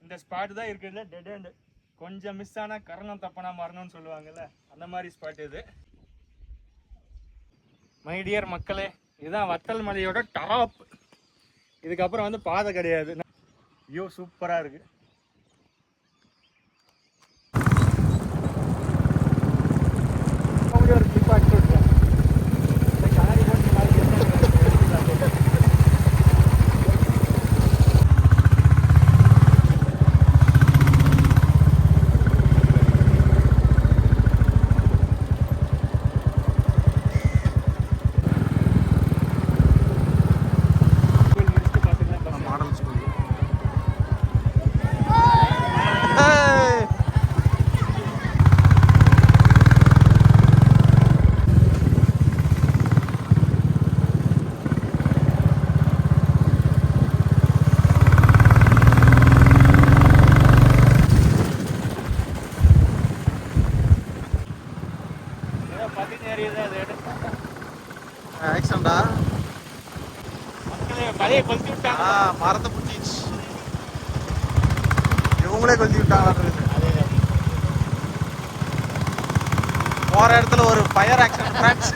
இந்த ஸ்பாட் தான் இருக்குதுல டெட் எண்ட். கொஞ்சம் மிஸ் ஆனால் கரணம் தப்பனா மரணம்னு சொல்லுவாங்கல்ல, அந்த மாதிரி ஸ்பாட் இது. மை டியர் மக்களே, இதுதான் வத்தல் மலையோட டாப். இதுக்கப்புறம் வந்து பாதை கிடையாது. வியூ சூப்பராக இருக்கு. ஒரு கிளிப் ஆக்கி விட்டுருக்கேன். மரத்தை பிடிச்சிச்சு, இவங்களே கொளுத்தி விட்டாங்க. போற இடத்துல ஒரு ஃபயர் ஆக்சிடென்ட் ஃப்ரெண்ட்ஸ்.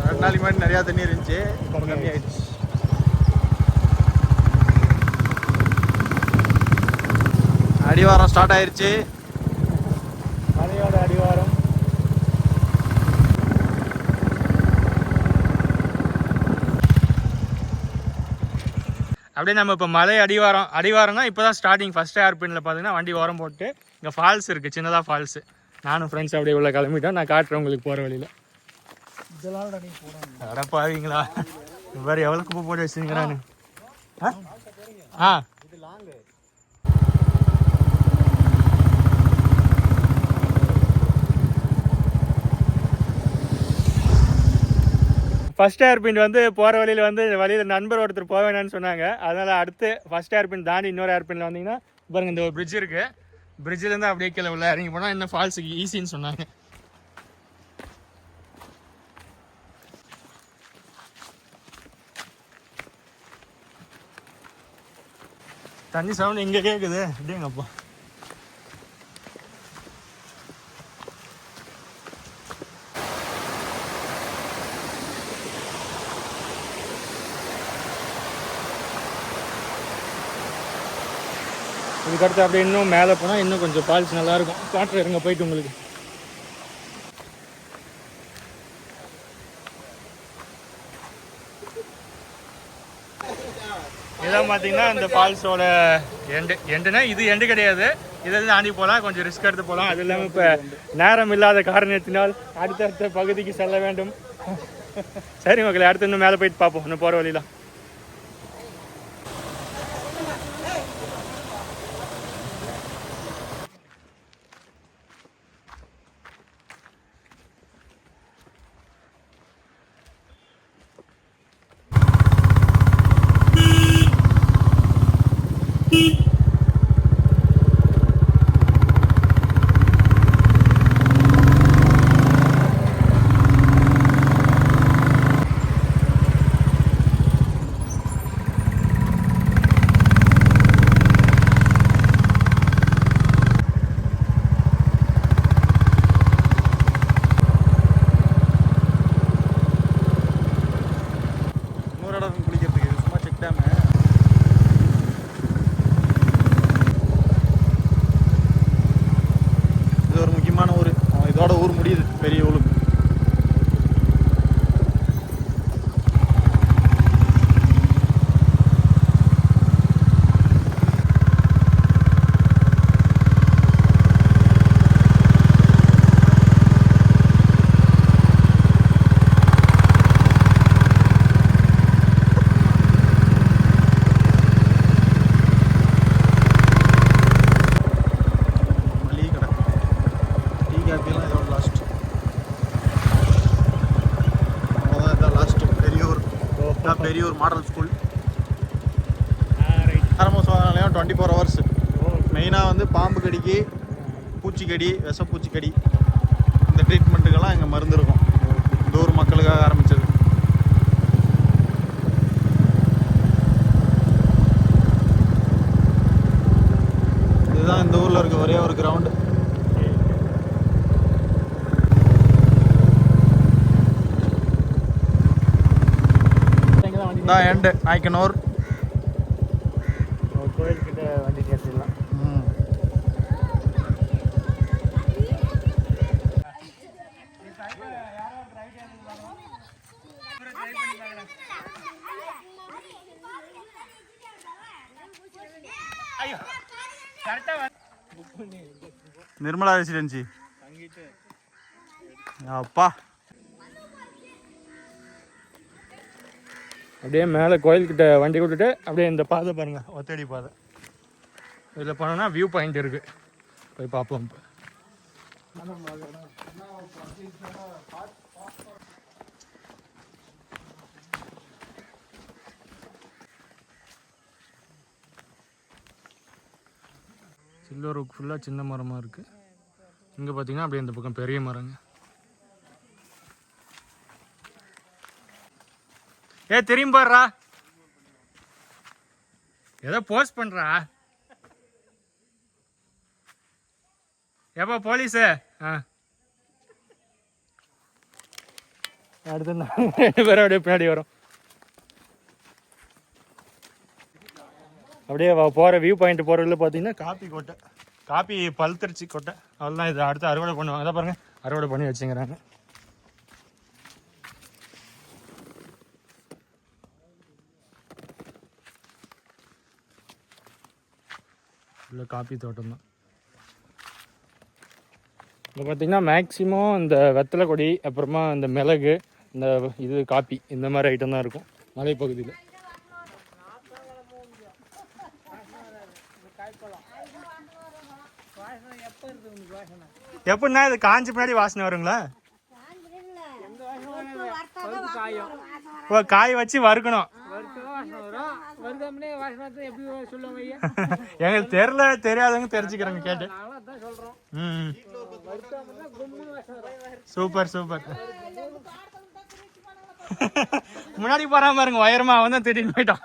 2 நாளைக்கு முன்னாடி நிறையா தண்ணி இருந்துச்சு, இப்போ கம்மி ஆயிடுச்சு. அடிவாரம் ஸ்டார்ட் ஆயிடுச்சு. மலையோட அடிவாரம். அப்படியே நம்ம இப்போ மலை அடிவாரம்னா இப்போ தான் ஸ்டார்டிங். ஃபஸ்ட் ஏர்பின்ல பார்த்தீங்கன்னா வண்டி ஓரம் போட்டு இங்கே ஃபால்ஸ் இருக்குது, சின்னதாக ஃபால்ஸு. நானும் ஃப்ரெண்ட்ஸ் அப்படியே உள்ள கிளம்பிட்டோம். நான் காட்டுறேன் உங்களுக்கு போகிற வழியில். இதெல்லாம் அடப்பாவீங்களா, வேறு எவ்வளோ குப்பை போட்டு வச்சுருங்கிறானு. ஆ ஃபஸ்ட் ஏர்பின் வந்து போகிற வழியில் வந்து வழியில் நண்பர் ஒருத்தர் போக வேணான்னு சொன்னாங்க. அதனால் அடுத்து ஃபஸ்ட் ஏர்பின் தாண்டி இன்னொரு ஏர்பினில் வந்தீங்கன்னா பாருங்கள், இந்த ஒரு பிரிட்ஜ் இருக்குது. பிரிட்ஜிலேருந்து அப்படியே கீழே உள்ள இறங்கி போனால் இன்னும் ஃபால்ஸுக்கு ஈஸின்னு சொன்னாங்க. தண்ணி சவுண்ட் எங்கே கேட்குது அப்படிங்கப்பா. இதுக்கடுத்து அப்படியே இன்னும் மேலே போனால் இன்னும் கொஞ்சம் ஃபால்ஸ் நல்லாயிருக்கும். காட்டுற இருங்க போயிட்டு உங்களுக்கு. இதான் பார்த்தீங்கன்னா இந்த ஃபால்ஸோட எண்டுனா இது எண்டு கிடையாது. இதில் தாண்டி போகலாம், கொஞ்சம் ரிஸ்க் எடுத்து போகலாம். அது இல்லாமல் இப்போ நேரம் இல்லாத காரணத்தினால் அடுத்தடுத்த பகுதிக்கு செல்ல வேண்டும். சரி மக்களே, அடுத்து இன்னும் மேலே போயிட்டு பார்ப்போம் இன்னும் போகிற வழியில். Periyur model school. ஆரம்ப 24 hours. மெயினாக வந்து பாம்பு கடிக்கு, பூச்சிக்கடி, விஷப்பூச்சிக்கடி, இந்த ட்ரீட்மெண்ட்டுக்கெல்லாம் இங்கே மருந்து இருக்கும். இந்த ஊர் மக்களுக்காக ஆரம்பித்தது. இருக்கு ஒரே ஒரு கிரவுண்டு. தான் எண்டு நாய்க்கனூர் கோயில்கிட்ட வண்டி கேட்டுடலாம். நிர்மலா ரெசிடென்சி அப்பா. அப்படியே மேலே கோயில்கிட்ட வண்டி விட்டுட்டு அப்படியே இந்த பாதை பாருங்க, ஒத்தடி பாதை. இதில் போனோம்னா வியூ பாயிண்ட் இருக்கு, போய் பார்ப்போம். இப்போ சில்லூர் ஃபுல்லாக சின்ன மரமாக இருக்குது. இங்கே பார்த்தீங்கன்னா அப்படியே இந்த பக்கம் பெரிய மரங்க. ஏ தெரியும் பாடுறா, ஏதோ போஸ்ட் பண்ணுறா. ஏப்பா போலீஸு. அடுத்து 2 பேரும் அப்படியே பின்னாடி வரும். அப்படியே போகிற வியூ பாயிண்ட் போகிறதுல பார்த்தீங்கன்னா காப்பி கொட்டை, காப்பி பழுத்துருச்சு கொட்டை. அவ்வளோதான், இது அடுத்து அறுவடை பண்ணுவாங்க. அதான் பாருங்கள், அறுவடை பண்ணி வச்சுங்கிறாங்க. இல்லை காப்பி தோட்டம் தான். இங்கே பார்த்தீங்கன்னா மேக்ஸிமம் இந்த வெத்தலை கொடி, அப்புறமா இந்த மிளகு, இந்த இது காப்பி, இந்த மாதிரி ஐட்டம் தான் இருக்கும் மலைப்பகுதியில். எப்படின்னா இது காஞ்சி பின்னாடி வாசனை வருங்களா? ஓ, காய வச்சு வறுக்கணும். எங்களுக்கு தெரியாதவங்க தெரிஞ்சுக்கிறாங்க கேட்டு. Super super. முன்னாடி போறாம பாருங்க, உயரமா வந்து திடீர்னு போயிட்டோம்.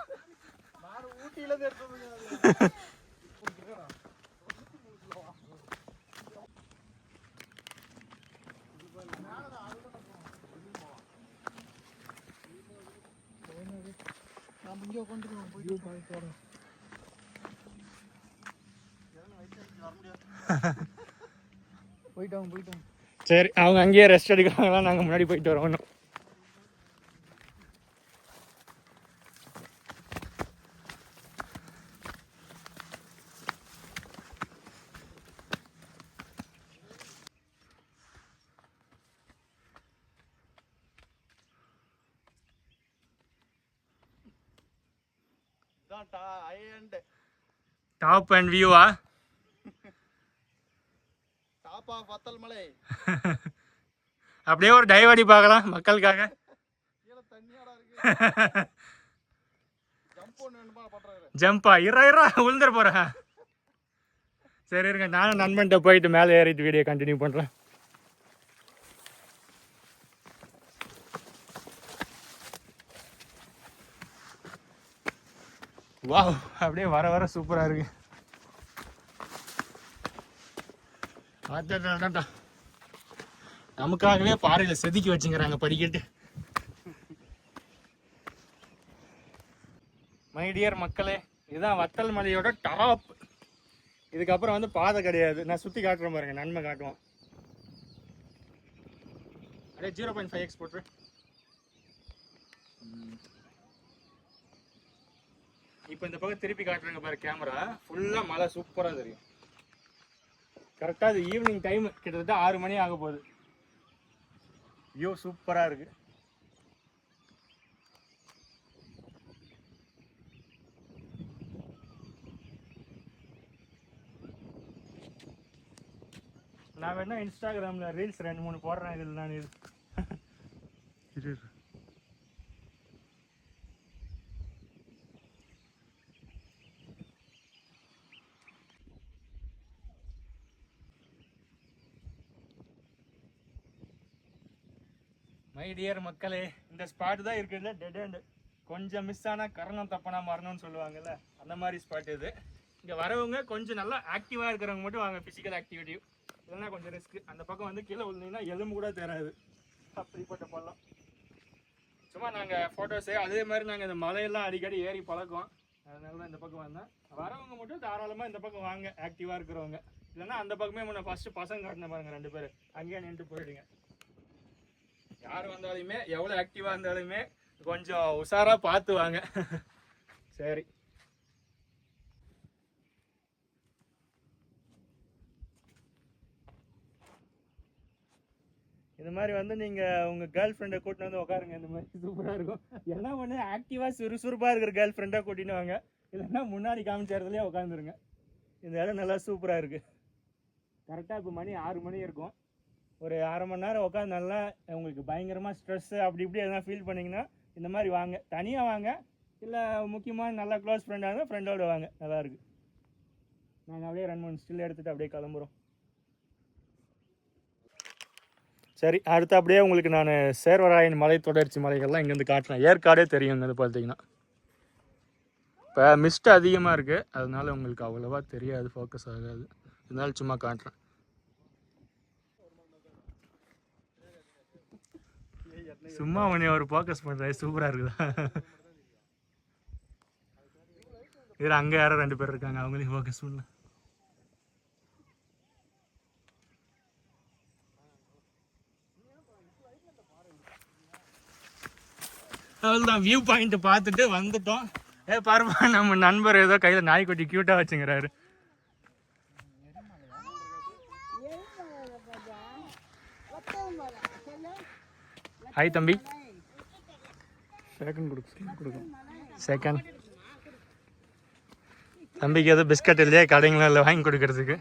சரி, அவங்க அங்கேயே ரெஸ்ட் எடுக்கிறாங்களா, நாங்கள் முன்னாடி போயிட்டு வரோம். ஒன்றும் டாப் அண்ட் வியூவா? Top of Vathalmalai. அப்படியே ஒரு டைவ் அடி பார்க்கலாம் மக்களுக்காக. ஜம்பா இரா உளுந்துற போறேன். சரி இருங்க, நானும் நண்பன்கிட்ட போயிட்டு மேலே ஏறிட்டு வீடியோ கண்டினியூ பண்றேன். வாவ், அப்படியே வர வர சூப்பரா இருக்கு. நமக்காகவே பாறையில செதுக்கி வச்சுங்கிறாங்க படிக்கட்டு. மை டியர் மக்களே, இதுதான் வத்தல் மலையோட டாப். இதுக்கப்புறம் வந்து பாதை கிடையாது. நான் சுத்தி காட்டுறேன் பாருங்க, நன்மை காட்டுவோம். அப்படியே 0.5x போட்டுரு. இப்போ இந்த பக்கம் திருப்பி காட்டுறாங்க பாரு கேமரா, ஃபுல்லா மலை சூப்பரா தெரியும். கரெக்டா அது ஈவினிங் டைம், கிட்டத்தட்ட 6 மணி ஆக போகுது. வியூ சூப்பரா இருக்கு. நான் வேணா இன்ஸ்டாகிராம்ல ரீல்ஸ் 2-3 போடுறேன். இதில் நான் இது மை டியர் மக்களே, இந்த ஸ்பாட் தான் இருக்குதுல்ல டெட் எண்ட். கொஞ்சம் மிஸ் ஆனால் கரணம் தப்பனா மரணம்னு சொல்லுவாங்கல்ல, அந்த மாதிரி ஸ்பாட் இது. இங்கே வரவங்க கொஞ்சம் நல்லா ஆக்டிவாக இருக்கிறவங்க மட்டும் வாங்க, ஃபிசிக்கல் ஆக்டிவிட்டி. இல்லைன்னா கொஞ்சம் ரிஸ்க். அந்த பக்கம் வந்து கீழே விழுந்தீங்கன்னா எலும்பு கூட தெரியாது, அப்படிப்பட்ட பள்ளம். சும்மா நாங்கள் ஃபோட்டோஸு அதே மாதிரி நாங்கள் இந்த மலையெல்லாம் அடிக்கடி ஏறி பழக்கம், அதனால தான் இந்த பக்கம் வந்தேன். வரவங்க மட்டும் தாராளமாக இந்த பக்கம் வாங்க, ஆக்டிவாக இருக்கிறவங்க. இல்லைன்னா அந்த பக்கமே முன்ன ஃபஸ்ட்டு பசங்க காட்டின பாருங்க, 2 பேர் அங்கேயே நின்று போயிடுங்க. யார் வந்தாலுமே எவ்வளோ ஆக்டிவாக இருந்தாலுமே கொஞ்சம் உஷாராக பார்த்து வாங்க. சரி, இந்த மாதிரி வந்து நீங்கள் உங்கள் கேர்ள் ஃப்ரெண்டை கூட்டின்னு வந்து உட்காருங்க, இந்த மாதிரி சூப்பராக இருக்கும். எல்லாம் ஒன்று ஆக்டிவாக சுறுசுறுப்பாக இருக்கிற கேர்ள் ஃப்ரெண்டாக கூட்டின்னு வாங்க, இல்லைன்னா முன்னாடி காமிச்சதுலேயே உட்காந்துருங்க. இந்த இடம் நல்லா சூப்பராக இருக்குது. கரெக்டாக இப்போ மணி 6 மணி இருக்கும். ஒரு அரை மணி நேரம் உட்காந்து நல்லா உங்களுக்கு பயங்கரமாக ஸ்ட்ரெஸ்ஸு அப்படி இப்படி எதனா ஃபீல் பண்ணிங்கன்னா இந்த மாதிரி வாங்க. தனியாக வாங்க, இல்லை முக்கியமாக நல்லா க்ளோஸ் ஃப்ரெண்டாக இருந்தால் ஃப்ரெண்டோடு வாங்க, நல்லாயிருக்கு. நாங்கள் அப்படியே 2-3 ஸ்டில் எடுத்துகிட்டு அப்படியே கிளம்புறோம். சரி, அடுத்து அப்படியே உங்களுக்கு நான் சேர்வராயன் மலை தொடர்ச்சி மலைகள்லாம் இங்கேருந்து காட்டுறேன். ஏற்காடே தெரியும் இங்கேருந்து பார்த்தீங்கன்னா. இப்போ மிஸ்ட் அதிகமாக இருக்குது, அதனால உங்களுக்கு அவ்வளோவா தெரியாது, ஃபோக்கஸ் ஆகாது. இதனால சும்மா காட்டுறேன். சும்மா உன்னை ஒரு ஃபோக்கஸ் பண்ணுறேன், சூப்பராக இருக்குதா? இதில் அங்கே யாரோ 2 பேர் இருக்காங்க, அவங்களையும் ஃபோக்கஸ் பண்ணல. அவ்வளோதான், வியூ பாயிண்ட் பார்த்துட்டு வந்துட்டோம். பாருமா, நம்ம நண்பர் ஏதோ கையில் நாய்க்குட்டி க்யூட்டாக வச்சுங்கிறாரு. ஹாய் தம்பி. செகண்ட் தம்பிக்கு எதுவும் பிஸ்கட் இல்லையா கடைங்களா இல்லை வாங்கி கொடுக்கறதுக்கு?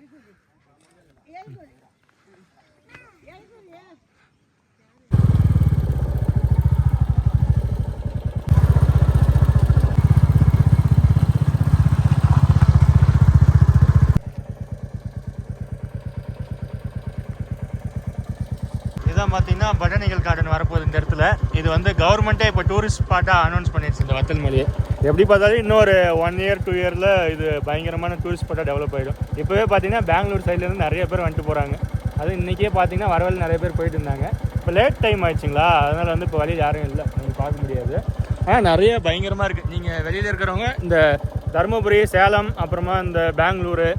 பார்த்தீங்கன்னா பட்டானிக்கல் கார்டன் வரப்போகுது இந்த இடத்துல. இது வந்து கவர்மெண்ட்டே இப்போ டூரிஸ்ட் ஸ்பாட்டாக அனௌன்ஸ் பண்ணிடுச்சு இந்த வத்தல் மலையை. எப்படி பார்த்தாலும் இன்னொரு 1 இயர் 2 இயரில் இது பயங்கரமான டூரிஸ்ட் ஸ்பாட்டாக டெவலப் ஆகிடும். இப்போவே பார்த்தீங்கன்னா பெங்களூர் சைட்லேருந்து நிறைய பேர் வந்துட்டு போகிறாங்க. அதுவும் இன்றைக்கே பார்த்தீங்கன்னா வரவழில் நிறைய பேர் போயிட்டு இருந்தாங்க. இப்போ லேட் டைம் ஆயிடுச்சுங்களா, அதனால் வந்து இப்போ வழியில் யாரும் இல்லை, நீங்கள் பார்க்க முடியாது. ஆனால் நிறைய பயங்கரமாக இருக்குது. நீங்கள் வெளியில் இருக்கிறவங்க இந்த தருமபுரி, சேலம், அப்புறமா இந்த பெங்களூரு,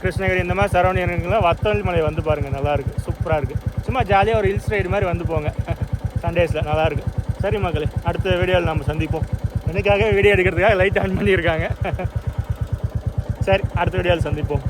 கிருஷ்ணகிரி இந்த மாதிரி சரௌண்டிங்லாம் வத்தல் மலை வந்து பாருங்கள், நல்லாயிருக்கு, சூப்பராக இருக்குது. சும்மா ஜாலியாக ஒரு ஹில்ஸ் ரைடு மாதிரி வந்து போங்க சண்டேஸில், நல்லாயிருக்கு. சரி மக்களே, அடுத்த வீடியோவில் நம்ம சந்திப்போம். எனக்காக வீடியோ எடுக்கிறதுக்காக லைட் ஆன் பண்ணியிருக்காங்க. சரி, அடுத்த வீடியோவில் சந்திப்போம்.